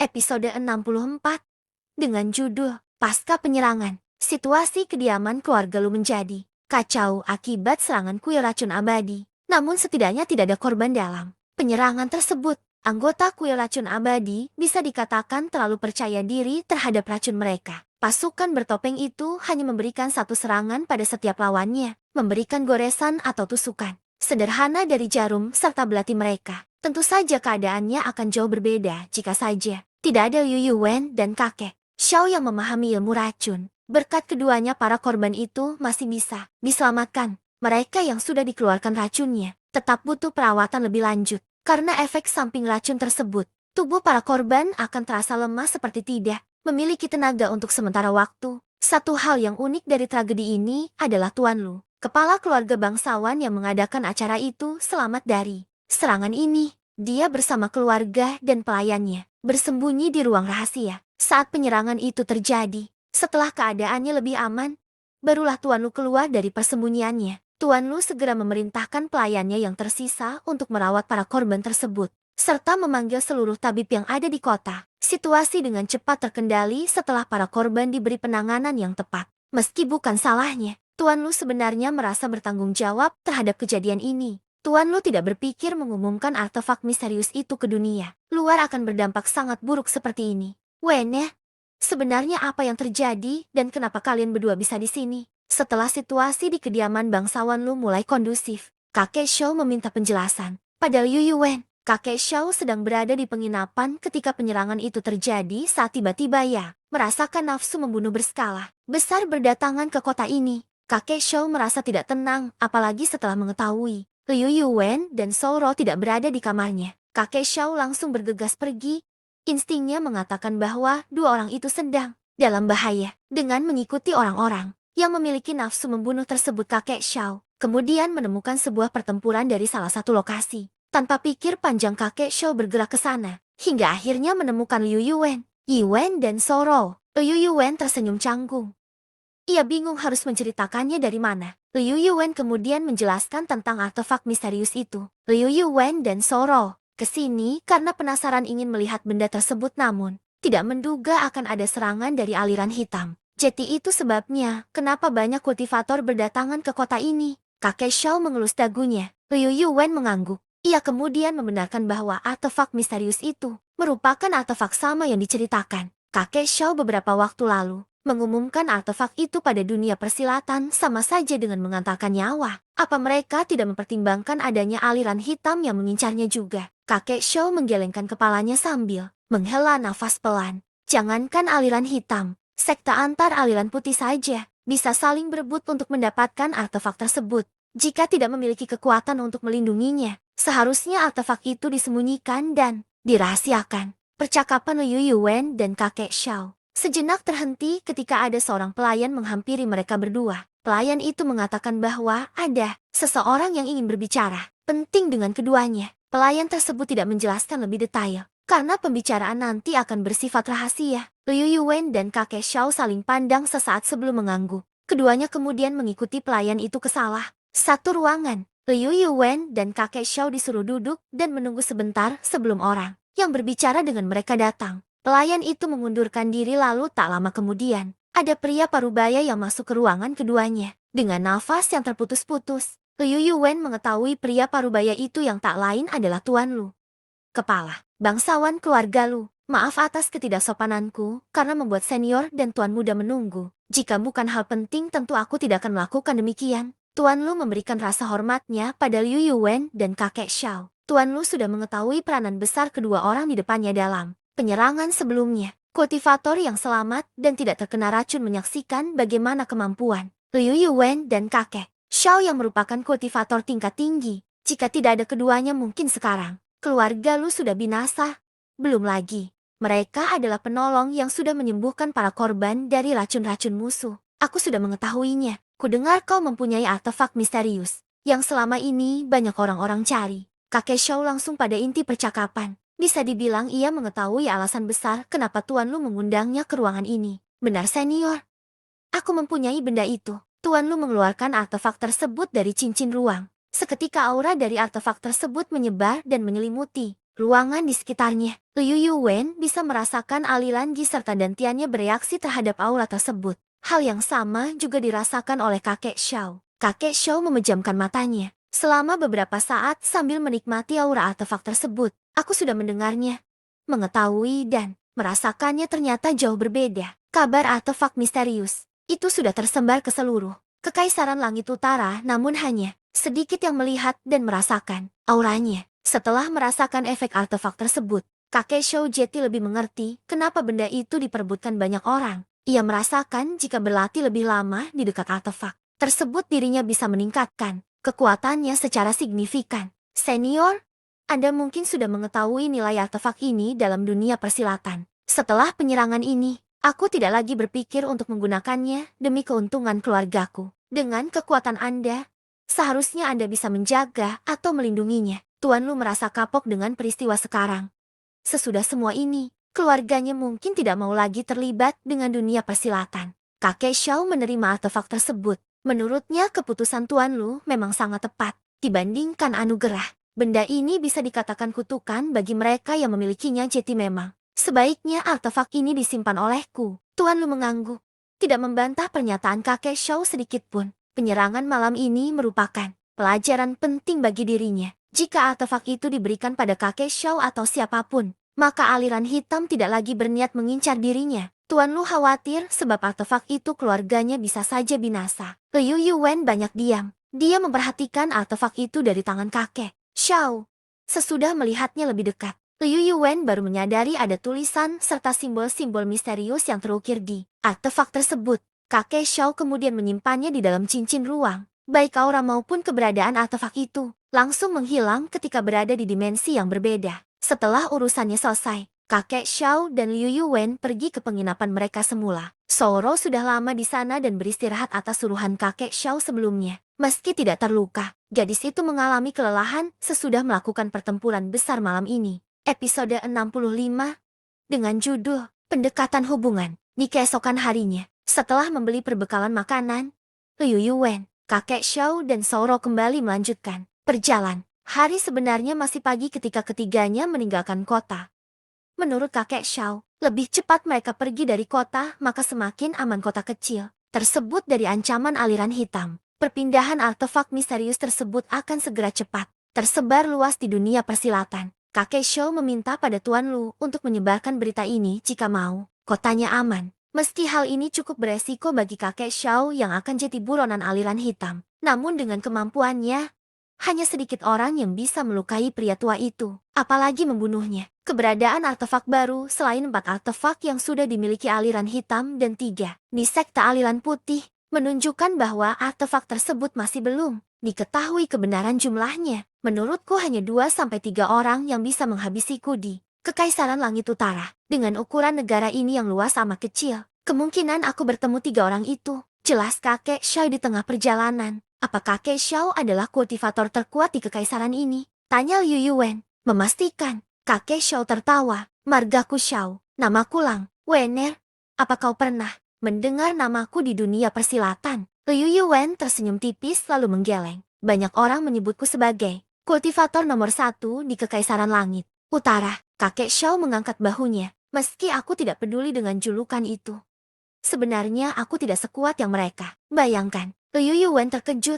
Episode 64 dengan judul Pasca Penyerangan. Situasi kediaman keluarga Lu menjadi kacau akibat serangan kuil racun abadi. Namun setidaknya tidak ada korban dalam penyerangan tersebut. Anggota kuil racun abadi bisa dikatakan terlalu percaya diri terhadap racun mereka. Pasukan bertopeng itu hanya memberikan satu serangan pada setiap lawannya, memberikan goresan atau tusukan sederhana dari jarum serta belati mereka. Tentu saja keadaannya akan jauh berbeda jika saja tidak ada Yu Yuwen dan kakek Xiao yang memahami ilmu racun. Berkat keduanya para korban itu masih bisa diselamatkan. Mereka yang sudah dikeluarkan racunnya tetap butuh perawatan lebih lanjut. Karena efek samping racun tersebut, tubuh para korban akan terasa lemah seperti tidak memiliki tenaga untuk sementara waktu. Satu hal yang unik dari tragedi ini adalah Tuan Lu, kepala keluarga bangsawan yang mengadakan acara itu, selamat dari serangan ini. Dia bersama keluarga dan pelayannya bersembunyi di ruang rahasia saat penyerangan itu terjadi. Setelah keadaannya lebih aman, barulah Tuan Lu keluar dari persembunyiannya. Tuan Lu segera memerintahkan pelayannya yang tersisa untuk merawat para korban tersebut, serta memanggil seluruh tabib yang ada di kota. Situasi dengan cepat terkendali setelah para korban diberi penanganan yang tepat. Meski bukan salahnya, Tuan Lu sebenarnya merasa bertanggung jawab terhadap kejadian ini. Tuan Lu tidak berpikir mengumumkan artefak misterius itu ke dunia luar akan berdampak sangat buruk seperti ini. Wen ya, sebenarnya apa yang terjadi dan kenapa kalian berdua bisa di sini? Setelah situasi di kediaman bangsawan Lu mulai kondusif, kakek Xiao meminta penjelasan. Pada Yu Yuwen, kakek Xiao sedang berada di penginapan ketika penyerangan itu terjadi saat tiba-tiba ia merasakan nafsu membunuh berskala besar berdatangan ke kota ini. Kakek Xiao merasa tidak tenang, apalagi setelah mengetahui Liu Yuwen dan Souro tidak berada di kamarnya. Kakek Xiao langsung bergegas pergi. Instingnya mengatakan bahwa dua orang itu sedang dalam bahaya. Dengan mengikuti orang-orang yang memiliki nafsu membunuh tersebut, kakek Xiao kemudian menemukan sebuah pertempuran dari salah satu lokasi. Tanpa pikir panjang, kakek Xiao bergerak ke sana, hingga akhirnya menemukan Liu Yuwen, Yiwen dan Souro. Liu Yuwen tersenyum canggung. Ia bingung harus menceritakannya dari mana. Liu Yuwen kemudian menjelaskan tentang artefak misterius itu. Liu Yuwen dan Souro kesini karena penasaran ingin melihat benda tersebut, namun tidak menduga akan ada serangan dari aliran hitam. Jadi itu sebabnya kenapa banyak kultivator berdatangan ke kota ini. Kakek Xiao mengelus dagunya. Liu Yuwen mengangguk. Ia kemudian membenarkan bahwa artefak misterius itu merupakan artefak sama yang diceritakan kakek Xiao beberapa waktu lalu. Mengumumkan artefak itu pada dunia persilatan sama saja dengan mengantarkan nyawa. Apa mereka tidak mempertimbangkan adanya aliran hitam yang mengincarnya juga? Kakek Xiao menggelengkan kepalanya sambil menghela nafas pelan. Jangankan aliran hitam, sekte antar aliran putih saja bisa saling berebut untuk mendapatkan artefak tersebut. Jika tidak memiliki kekuatan untuk melindunginya, seharusnya artefak itu disembunyikan dan dirahasiakan. Percakapan Liu Yuwen dan kakek Xiao sejenak terhenti ketika ada seorang pelayan menghampiri mereka berdua. Pelayan itu mengatakan bahwa ada seseorang yang ingin berbicara penting dengan keduanya. Pelayan tersebut tidak menjelaskan lebih detail, karena pembicaraan nanti akan bersifat rahasia. Liu Yuwen dan kakek Xiao saling pandang sesaat sebelum mengangguk. Keduanya kemudian mengikuti pelayan itu ke salah satu ruangan. Liu Yuwen dan kakek Xiao disuruh duduk dan menunggu sebentar sebelum orang yang berbicara dengan mereka datang. Pelayan itu mengundurkan diri, lalu tak lama kemudian, ada pria parubaya yang masuk ke ruangan keduanya. Dengan nafas yang terputus-putus, Liu Yuwen mengetahui pria parubaya itu yang tak lain adalah Tuan Lu, kepala bangsawan keluarga Lu. Maaf atas ketidaksopananku karena membuat senior dan tuan muda menunggu. Jika bukan hal penting, tentu aku tidak akan melakukan demikian. Tuan Lu memberikan rasa hormatnya pada Liu Yuwen dan kakek Xiao. Tuan Lu sudah mengetahui peranan besar kedua orang di depannya dalam penyerangan sebelumnya. Kultivator yang selamat dan tidak terkena racun menyaksikan bagaimana kemampuan Liu Yuwen dan kakek Xiao yang merupakan kultivator tingkat tinggi. Jika tidak ada keduanya, mungkin sekarang keluarga Lu sudah binasa. Belum lagi, mereka adalah penolong yang sudah menyembuhkan para korban dari racun-racun musuh. Aku sudah mengetahuinya. Kudengar kau mempunyai artefak misterius yang selama ini banyak orang-orang cari. Kakek Xiao langsung pada inti percakapan. Bisa dibilang ia mengetahui alasan besar kenapa Tuan Lu mengundangnya ke ruangan ini. Benar senior, aku mempunyai benda itu. Tuan Lu mengeluarkan artefak tersebut dari cincin ruang. Seketika aura dari artefak tersebut menyebar dan menyelimuti ruangan di sekitarnya. Liu Yuwen bisa merasakan aliran Qi serta dantiannya bereaksi terhadap aura tersebut. Hal yang sama juga dirasakan oleh kakek Xiao. Kakek Xiao memejamkan matanya. Selama beberapa saat sambil menikmati aura artefak tersebut, aku sudah mendengarnya, mengetahui dan merasakannya ternyata jauh berbeda. Kabar artefak misterius itu sudah tersebar ke seluruh Kekaisaran Langit Utara, namun hanya sedikit yang melihat dan merasakan auranya. Setelah merasakan efek artefak tersebut, kakek Shou Jeti lebih mengerti kenapa benda itu diperebutkan banyak orang. Ia merasakan jika berlatih lebih lama di dekat artefak tersebut dirinya bisa meningkatkan kekuatannya secara signifikan. Senior, Anda mungkin sudah mengetahui nilai artefak ini dalam dunia persilatan. Setelah penyerangan ini, aku tidak lagi berpikir untuk menggunakannya demi keuntungan keluargaku. Dengan kekuatan Anda, seharusnya Anda bisa menjaga atau melindunginya. Tuan Lu merasa kapok dengan peristiwa sekarang. Sesudah semua ini, keluarganya mungkin tidak mau lagi terlibat dengan dunia persilatan. Kakek Xiao menerima artefak tersebut. Menurutnya keputusan Tuan Lu memang sangat tepat. Dibandingkan anugerah, benda ini bisa dikatakan kutukan bagi mereka yang memilikinya. Jadi memang sebaiknya artefak ini disimpan olehku. Tuan Lu mengangguk, tidak membantah pernyataan kakek Xiao sedikitpun. Penyerangan malam ini merupakan pelajaran penting bagi dirinya. Jika artefak itu diberikan pada kakek Xiao atau siapapun, maka aliran hitam tidak lagi berniat mengincar dirinya. Tuan Lu khawatir sebab artefak itu keluarganya bisa saja binasa. Liu Yuwen banyak diam. Dia memperhatikan artefak itu dari tangan kakek Xiao. Sesudah melihatnya lebih dekat, Liu Yuwen baru menyadari ada tulisan serta simbol-simbol misterius yang terukir di artefak tersebut. Kakek Xiao kemudian menyimpannya di dalam cincin ruang. Baik aura maupun keberadaan artefak itu langsung menghilang ketika berada di dimensi yang berbeda. Setelah urusannya selesai, kakek Xiao dan Liu Yuwen pergi ke penginapan mereka semula. Soro sudah lama di sana dan beristirahat atas suruhan kakek Xiao sebelumnya. Meski tidak terluka, gadis itu mengalami kelelahan sesudah melakukan pertempuran besar malam ini. Episode 65 dengan judul Pendekatan Hubungan. Di keesokan harinya, setelah membeli perbekalan makanan, Liu Yuwen, kakek Xiao dan Soro kembali melanjutkan perjalanan. Hari sebenarnya masih pagi ketika ketiganya meninggalkan kota. Menurut kakek Xiao, lebih cepat mereka pergi dari kota maka semakin aman kota kecil tersebut dari ancaman aliran hitam. Perpindahan artefak misterius tersebut akan segera cepat tersebar luas di dunia persilatan. Kakek Xiao meminta pada Tuan Lu untuk menyebarkan berita ini jika mau kotanya aman. Meski hal ini cukup beresiko bagi kakek Xiao yang akan jadi buronan aliran hitam, namun dengan kemampuannya, hanya sedikit orang yang bisa melukai pria tua itu, apalagi membunuhnya. Keberadaan artefak baru selain 4 artefak yang sudah dimiliki aliran hitam dan 3 di sekte aliran putih, menunjukkan bahwa artefak tersebut masih belum diketahui kebenaran jumlahnya. Menurutku hanya 2-3 orang yang bisa menghabisiku di Kekaisaran Langit Utara. Dengan ukuran negara ini yang luas amat kecil, kemungkinan aku bertemu 3 orang itu. Jelas kakek Xiao di tengah perjalanan. Apa kakek Xiao adalah kultivator terkuat di kekaisaran ini? Tanya Liu Yuwen, memastikan. Kakek Xiao tertawa. Margaku Xiao, namaku Lang Wener. Apa kau pernah mendengar namaku di dunia persilatan? Liu Yuwen tersenyum tipis lalu menggeleng. Banyak orang menyebutku sebagai kultivator nomor 1 di Kekaisaran Langit Utara. Kakek Xiao mengangkat bahunya. Meski aku tidak peduli dengan julukan itu, sebenarnya aku tidak sekuat yang mereka bayangkan. Liu Yuwen terkejut.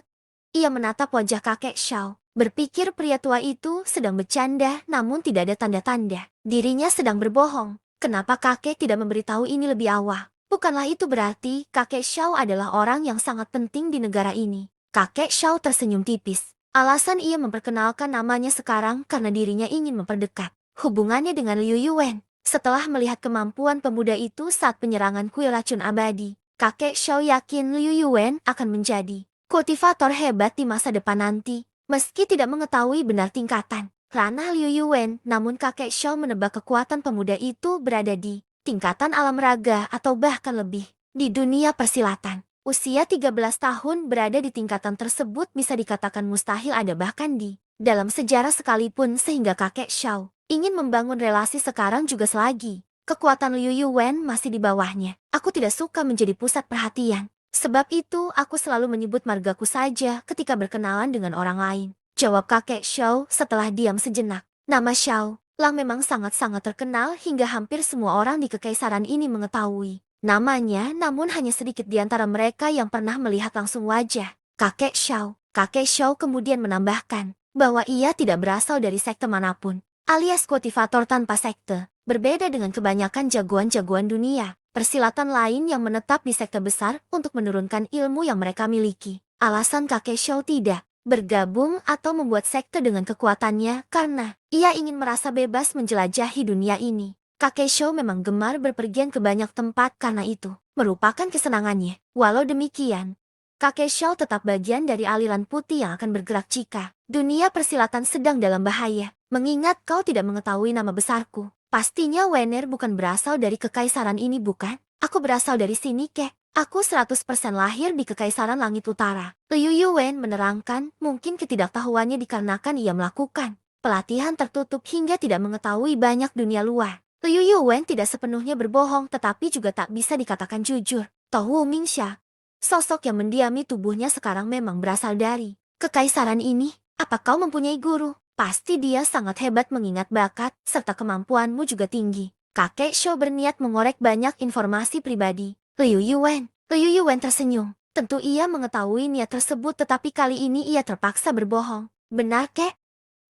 Ia menatap wajah kakek Xiao. Berpikir pria tua itu sedang bercanda namun tidak ada tanda-tanda dirinya sedang berbohong. Kenapa kakek tidak memberitahu ini lebih awal? Bukanlah itu berarti kakek Xiao adalah orang yang sangat penting di negara ini. Kakek Xiao tersenyum tipis. Alasan ia memperkenalkan namanya sekarang karena dirinya ingin memperdekat hubungannya dengan Liu Yuwen. Setelah melihat kemampuan pemuda itu saat penyerangan kuil racun abadi, kakek Xiao yakin Liu Yuwen akan menjadi kultivator hebat di masa depan nanti. Meski tidak mengetahui benar tingkatan ranah Liu Yuwen, namun kakek Xiao menebak kekuatan pemuda itu berada di tingkatan alam raga atau bahkan lebih di dunia persilatan. Usia 13 tahun berada di tingkatan tersebut bisa dikatakan mustahil ada bahkan di dalam sejarah sekalipun, sehingga kakek Xiao ingin membangun relasi sekarang juga selagi kekuatan Liu Yuwen masih di bawahnya. Aku tidak suka menjadi pusat perhatian. Sebab itu aku selalu menyebut margaku saja ketika berkenalan dengan orang lain. Jawab kakek Xiao setelah diam sejenak. Nama Xiao, Lang memang sangat-sangat terkenal hingga hampir semua orang di kekaisaran ini mengetahui namanya, namun hanya sedikit di antara mereka yang pernah melihat langsung wajah kakek Xiao. Kakek Xiao kemudian menambahkan bahwa ia tidak berasal dari sekte manapun, alias kultivator tanpa sekte. Berbeda dengan kebanyakan jagoan-jagoan dunia persilatan lain yang menetap di sekte besar untuk menurunkan ilmu yang mereka miliki. Alasan kakek Xiao tidak bergabung atau membuat sekte dengan kekuatannya karena ia ingin merasa bebas menjelajahi dunia ini. Kakek Xiao memang gemar berpergian ke banyak tempat karena itu merupakan kesenangannya. Walau demikian, kakek Xiao tetap bagian dari aliran putih yang akan bergerak jika dunia persilatan sedang dalam bahaya. Mengingat kau tidak mengetahui nama besarku, pastinya Wenner bukan berasal dari kekaisaran ini bukan? Aku berasal dari sini kek. Aku 100% lahir di kekaisaran langit utara. Liu Yuwen menerangkan mungkin ketidaktahuannya dikarenakan ia melakukan pelatihan tertutup hingga tidak mengetahui banyak dunia luar. Liu Yuwen tidak sepenuhnya berbohong tetapi juga tak bisa dikatakan jujur. Tohu Mingxia, sosok yang mendiami tubuhnya sekarang memang berasal dari kekaisaran ini. Apa kau mempunyai guru? Pasti dia sangat hebat mengingat bakat, serta kemampuanmu juga tinggi. Kakek Xiao berniat mengorek banyak informasi pribadi. Liu Yuwen tersenyum. Tentu ia mengetahui niat tersebut tetapi kali ini ia terpaksa berbohong. Benar kek?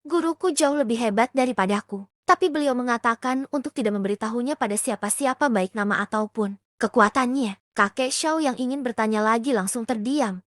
Guruku jauh lebih hebat daripadaku. Tapi beliau mengatakan untuk tidak memberitahunya pada siapa-siapa baik nama ataupun kekuatannya. Kakek Xiao yang ingin bertanya lagi langsung terdiam.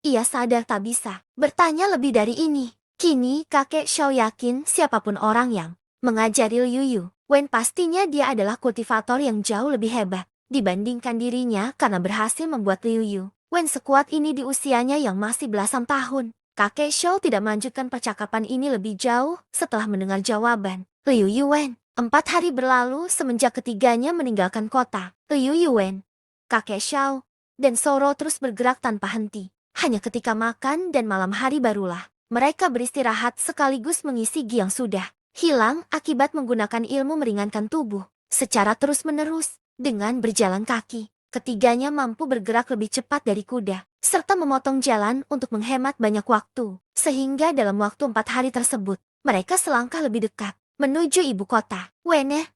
Ia sadar tak bisa bertanya lebih dari ini. Kini kakek Xiao yakin siapapun orang yang mengajari Liu Yuwen pastinya dia adalah kultivator yang jauh lebih hebat dibandingkan dirinya karena berhasil membuat Liu Yuwen sekuat ini di usianya yang masih belasan tahun. Kakek Xiao tidak melanjutkan percakapan ini lebih jauh setelah mendengar jawaban Liu Yuwen. 4 hari berlalu semenjak ketiganya meninggalkan kota. Liu Yuwen, kakek Xiao, dan Soro terus bergerak tanpa henti. Hanya ketika makan dan malam hari barulah mereka beristirahat sekaligus mengisi gi yang sudah hilang akibat menggunakan ilmu meringankan tubuh secara terus-menerus. Dengan berjalan kaki, ketiganya mampu bergerak lebih cepat dari kuda, serta memotong jalan untuk menghemat banyak waktu. Sehingga dalam waktu 4 hari tersebut, mereka selangkah lebih dekat menuju ibu kota. Wenner,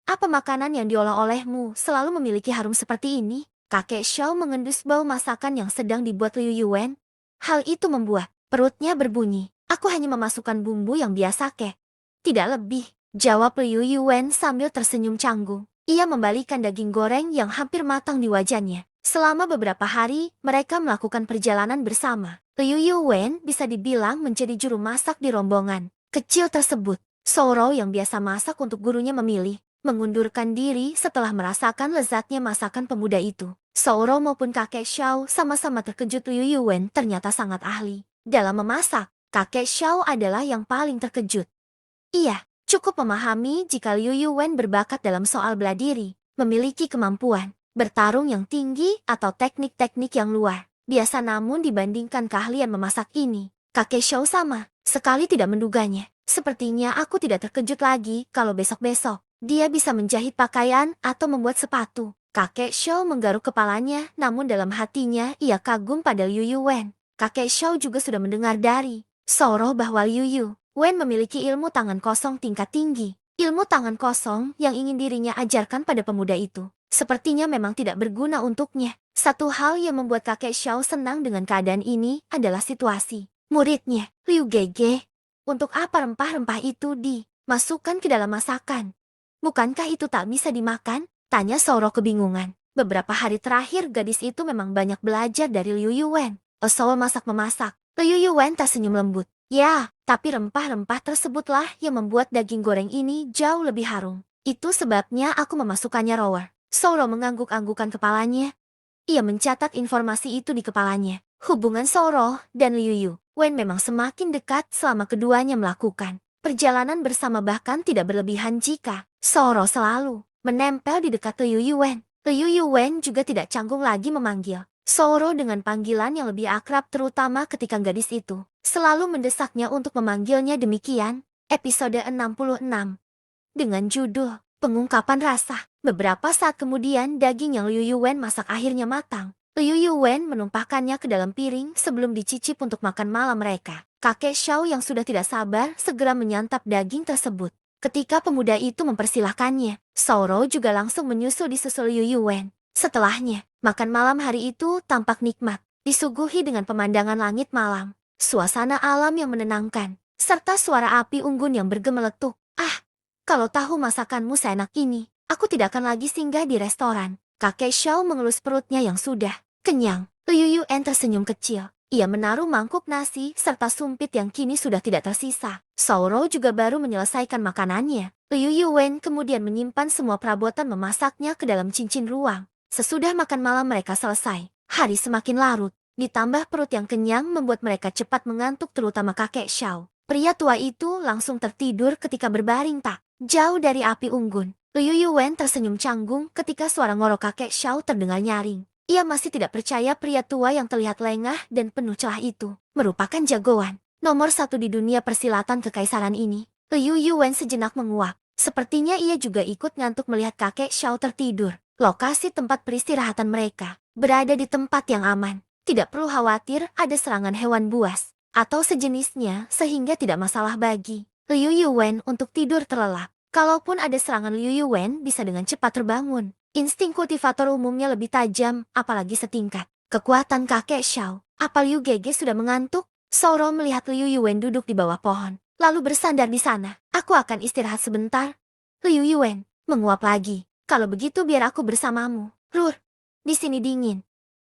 apa makanan yang diolah olehmu selalu memiliki harum seperti ini? Kakek Xiao mengendus bau masakan yang sedang dibuat Liu Yuwen. Hal itu membuat perutnya berbunyi. Aku hanya memasukkan bumbu yang biasa kek. Tidak lebih, jawab Liu Yuwen sambil tersenyum canggung. Ia membalikan daging goreng yang hampir matang di wajahnya. Selama beberapa hari, mereka melakukan perjalanan bersama. Liu Yuwen bisa dibilang menjadi juru masak di rombongan kecil tersebut. Soro yang biasa masak untuk gurunya memilih mengundurkan diri setelah merasakan lezatnya masakan pemuda itu. Soro maupun kakek Xiao sama-sama terkejut Liu Yuwen ternyata sangat ahli dalam memasak. Kakek Xiao adalah yang paling terkejut. Ia cukup memahami jika Liu Yuwen berbakat dalam soal bela diri, memiliki kemampuan bertarung yang tinggi atau teknik-teknik yang luar biasa, namun dibandingkan keahlian memasak ini, kakek Xiao sama sekali tidak menduganya. Sepertinya aku tidak terkejut lagi kalau besok-besok dia bisa menjahit pakaian atau membuat sepatu. Kakek Xiao menggaruk kepalanya, namun dalam hatinya ia kagum pada Liu Yuwen. Kakek Xiao juga sudah mendengar dari Soro bahwa Liu Yuwen memiliki ilmu tangan kosong tingkat tinggi. Ilmu tangan kosong yang ingin dirinya ajarkan pada pemuda itu sepertinya memang tidak berguna untuknya. Satu hal yang membuat kakek Xiao senang dengan keadaan ini adalah situasi muridnya, Liu Gege. Untuk apa rempah-rempah itu dimasukkan ke dalam masakan? Bukankah itu tak bisa dimakan? Tanya Soro kebingungan. Beberapa hari terakhir gadis itu memang banyak belajar dari Liu Yuwen soal masak-memasak. Liu Yuwen tersenyum lembut. Ya, tapi rempah-rempah tersebutlah yang membuat daging goreng ini jauh lebih harum. Itu sebabnya aku memasukkannya raw. Soro mengangguk-anggukan kepalanya. Ia mencatat informasi itu di kepalanya. Hubungan Soro dan Liu Yuwen memang semakin dekat selama keduanya melakukan perjalanan bersama, bahkan tidak berlebihan jika Soro selalu menempel di dekat Liu Yuwen. Liu Yuwen juga tidak canggung lagi memanggil Soro dengan panggilan yang lebih akrab, terutama ketika gadis itu selalu mendesaknya untuk memanggilnya demikian. Episode 66 dengan judul Pengungkapan Rasa. Beberapa saat kemudian daging yang Liu Yuwen masak akhirnya matang. Liu Yuwen menumpahkannya ke dalam piring sebelum dicicip untuk makan malam mereka. Kakek Xiao yang sudah tidak sabar segera menyantap daging tersebut. Ketika pemuda itu mempersilahkannya, Sauro juga langsung menyusul disusul Yu Yuwen. Setelahnya, makan malam hari itu tampak nikmat, disuguhi dengan pemandangan langit malam, suasana alam yang menenangkan, serta suara api unggun yang bergemeletuk. Ah, kalau tahu masakanmu seenak ini, aku tidak akan lagi singgah di restoran. Kakek Xiao mengelus perutnya yang sudah kenyang. Liu Yuan tersenyum kecil. Ia menaruh mangkuk nasi serta sumpit yang kini sudah tidak tersisa. Sauro juga baru menyelesaikan makanannya. Liu Yuan kemudian menyimpan semua perabotan memasaknya ke dalam cincin ruang. Sesudah makan malam mereka selesai, hari semakin larut. Ditambah perut yang kenyang membuat mereka cepat mengantuk, terutama kakek Xiao. Pria tua itu langsung tertidur ketika berbaring tak jauh dari api unggun. Liu Yuan tersenyum canggung ketika suara ngorok kakek Xiao terdengar nyaring. Ia masih tidak percaya pria tua yang terlihat lengah dan penuh celah itu merupakan jagoan nomor 1 di dunia persilatan kekaisaran ini. Liu Yuan sejenak menguap. Sepertinya ia juga ikut ngantuk melihat kakek Xiao tertidur. Lokasi tempat peristirahatan mereka berada di tempat yang aman. Tidak perlu khawatir ada serangan hewan buas atau sejenisnya, sehingga tidak masalah bagi Liu Yuan untuk tidur terlelap. Kalaupun ada serangan, Liu Yuan bisa dengan cepat terbangun. Insting kultivator umumnya lebih tajam, apalagi setingkat kekuatan kakek Xiao. Apa Liu Gege sudah mengantuk? Sauro melihat Liu Yuan duduk di bawah pohon, lalu bersandar di sana. Aku akan istirahat sebentar. Liu Yuan menguap lagi. Kalau begitu biar aku bersamamu. Rur, di sini dingin.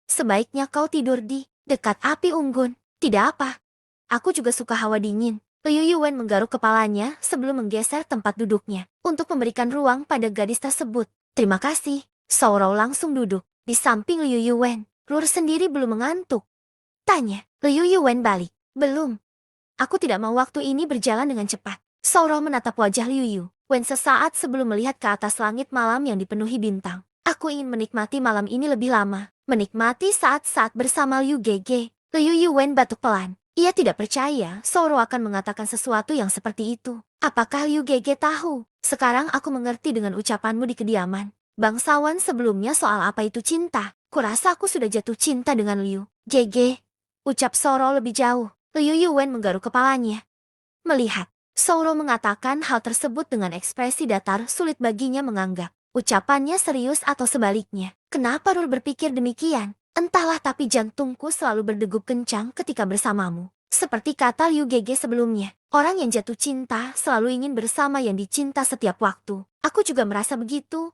Sebaiknya kau tidur di dekat api unggun. Tidak apa. Aku juga suka hawa dingin. Liu Yuan menggaruk kepalanya sebelum menggeser tempat duduknya untuk memberikan ruang pada gadis tersebut. Terima kasih. Sauro langsung duduk di samping Liu Yuan. Rur sendiri belum mengantuk? Tanya. Liu Yuan balik. Belum. Aku tidak mau waktu ini berjalan dengan cepat. Sauro menatap wajah Liu Yuan sesaat sebelum melihat ke atas langit malam yang dipenuhi bintang. Aku ingin menikmati malam ini lebih lama. Menikmati saat-saat bersama Liu Gege. Liu Yuan batuk pelan. Ia tidak percaya Sauro akan mengatakan sesuatu yang seperti itu. Apakah Liu Gege tahu? Sekarang aku mengerti dengan ucapanmu di kediaman bangsawan sebelumnya soal apa itu cinta. Kurasa aku sudah jatuh cinta dengan Liu Gege. Ucap Sauro lebih jauh. Liu Yuan menggaruk kepalanya. Melihat Sauro mengatakan hal tersebut dengan ekspresi datar, sulit baginya menganggap ucapannya serius atau sebaliknya. Kenapa Rul berpikir demikian? Entahlah, tapi jantungku selalu berdegup kencang ketika bersamamu. Seperti kata Liu Gege sebelumnya, orang yang jatuh cinta selalu ingin bersama yang dicinta setiap waktu. Aku juga merasa begitu.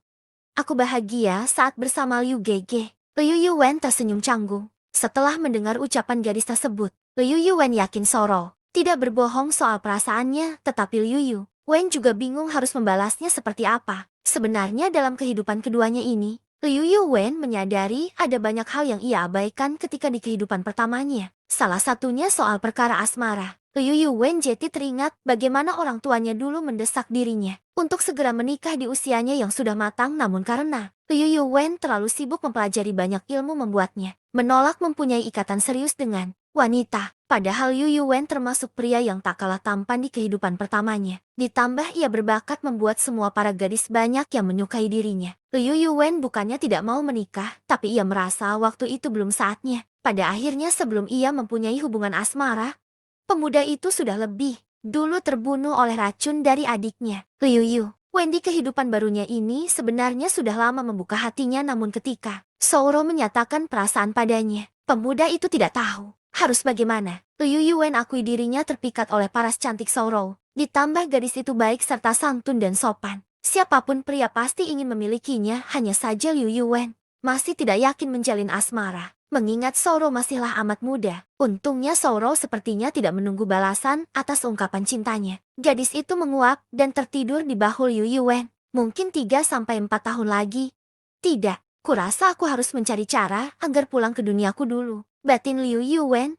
Aku bahagia saat bersama Liu Gege. Liu Yuan tersenyum canggung. Setelah mendengar ucapan gadis tersebut, Liu Yuan yakin Sauro tidak berbohong soal perasaannya, tetapi Liu Yuan juga bingung harus membalasnya seperti apa. Sebenarnya dalam kehidupan keduanya ini, Liu Yuan menyadari ada banyak hal yang ia abaikan ketika di kehidupan pertamanya. Salah satunya soal perkara asmara. Liu Yuan jadi teringat bagaimana orang tuanya dulu mendesak dirinya untuk segera menikah di usianya yang sudah matang, namun karena Liu Yuan terlalu sibuk mempelajari banyak ilmu membuatnya menolak mempunyai ikatan serius dengan wanita. Padahal Liu Yuan termasuk pria yang tak kalah tampan di kehidupan pertamanya. Ditambah ia berbakat membuat semua para gadis banyak yang menyukai dirinya. Liu Yuan bukannya tidak mau menikah, tapi ia merasa waktu itu belum saatnya. Pada akhirnya sebelum ia mempunyai hubungan asmara, pemuda itu sudah lebih dulu terbunuh oleh racun dari adiknya. Liu Yuan di kehidupan barunya ini sebenarnya sudah lama membuka hatinya, namun ketika Sauro menyatakan perasaan padanya, pemuda itu tidak tahu harus bagaimana. Liu Yuan akui dirinya terpikat oleh paras cantik Sauro. Ditambah gadis itu baik serta santun dan sopan. Siapapun pria pasti ingin memilikinya, hanya saja Liu Yuan masih tidak yakin menjalin asmara. Mengingat Sauro masihlah amat muda. Untungnya Sauro sepertinya tidak menunggu balasan atas ungkapan cintanya. Gadis itu menguap dan tertidur di bahu Liu Yuan. Mungkin 3-4 tahun lagi. Tidak, kurasa aku harus mencari cara agar pulang ke duniaku dulu. Batin Liu Yuan.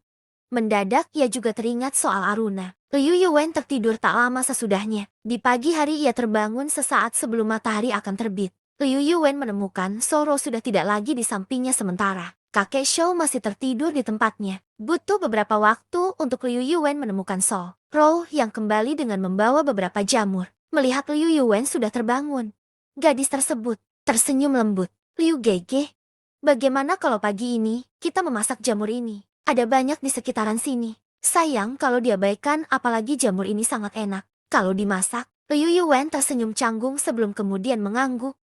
Mendadak ia juga teringat soal Aruna. Liu Yuan tertidur tak lama sesudahnya. Di pagi hari ia terbangun sesaat sebelum matahari akan terbit. Liu Yuan menemukan Sauro sudah tidak lagi di sampingnya, sementara kakek Xiao masih tertidur di tempatnya. Butuh beberapa waktu untuk Liu Yuan menemukan Sauro yang kembali dengan membawa beberapa jamur. Melihat Liu Yuan sudah terbangun, gadis tersebut tersenyum lembut. Liu Gege, bagaimana kalau pagi ini kita memasak jamur ini? Ada banyak di sekitaran sini. Sayang kalau diabaikan, apalagi jamur ini sangat enak kalau dimasak. Liu Yuan tersenyum canggung sebelum kemudian mengangguk.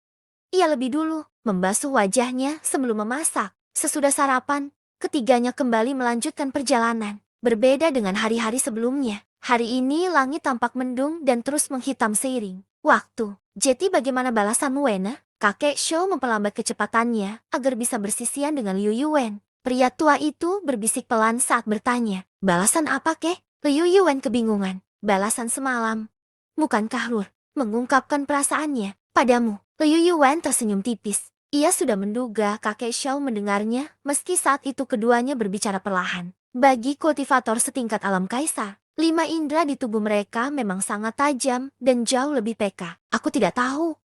Ia lebih dulu membasuh wajahnya sebelum memasak. Sesudah sarapan, ketiganya kembali melanjutkan perjalanan. Berbeda dengan hari-hari sebelumnya. Hari ini langit tampak mendung dan terus menghitam seiring waktu. Jeti, bagaimana balasanmu, Wena? Kakek Shou memperlambat kecepatannya agar bisa bersisian dengan Liu Yuan. Pria tua itu berbisik pelan saat bertanya. Balasan apa, kek? Liu Yuan kebingungan. Balasan semalam. Bukankah Lur mengungkapkan perasaannya padamu? Liu Yuan tersenyum tipis. Ia sudah menduga kakek Shou mendengarnya, meski saat itu keduanya berbicara perlahan. Bagi kultivator setingkat alam kaisar, 5 indera di tubuh mereka memang sangat tajam dan jauh lebih peka. Aku tidak tahu.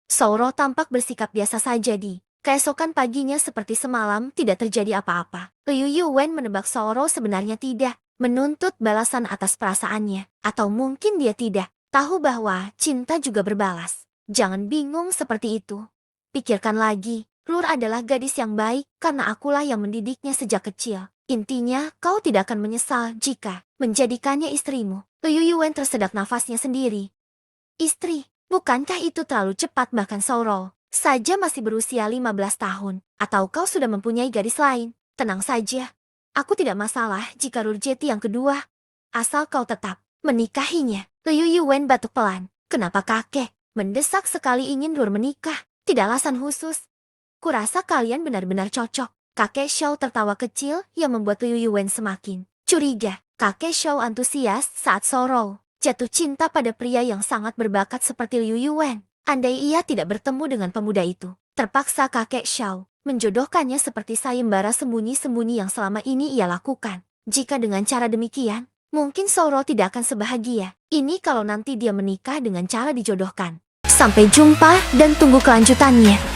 Sauro tampak bersikap biasa saja di. Keesokan paginya seperti semalam tidak terjadi apa-apa. Liu Yuan menebak Sauro sebenarnya tidak menuntut balasan atas perasaannya. Atau mungkin dia tidak tahu bahwa cinta juga berbalas. Jangan bingung seperti itu. Pikirkan lagi, Lur adalah gadis yang baik karena akulah yang mendidiknya sejak kecil. Intinya, kau tidak akan menyesal jika menjadikannya istrimu. Liu Yuan tersedak nafasnya sendiri. Istri, bukankah itu terlalu cepat? Bahkan Sauro saja masih berusia 15 tahun. Atau kau sudah mempunyai gadis lain? Tenang saja. Aku tidak masalah jika Lur Jeti yang kedua. Asal kau tetap menikahinya. Liu Yuan batuk pelan. Kenapa kakek mendesak sekali ingin Lur menikah? Tidak alasan khusus. Kurasa kalian benar-benar cocok. Kakek Shou tertawa kecil yang membuat Liu Yuan semakin curiga. Kakek Shou antusias saat Sauro jatuh cinta pada pria yang sangat berbakat seperti Liu Yuan. Andai ia tidak bertemu dengan pemuda itu, terpaksa kakek Shou menjodohkannya seperti sayembara sembunyi-sembunyi yang selama ini ia lakukan. Jika dengan cara demikian, mungkin Sauro tidak akan sebahagia ini kalau nanti dia menikah dengan cara dijodohkan. Sampai jumpa dan tunggu kelanjutannya.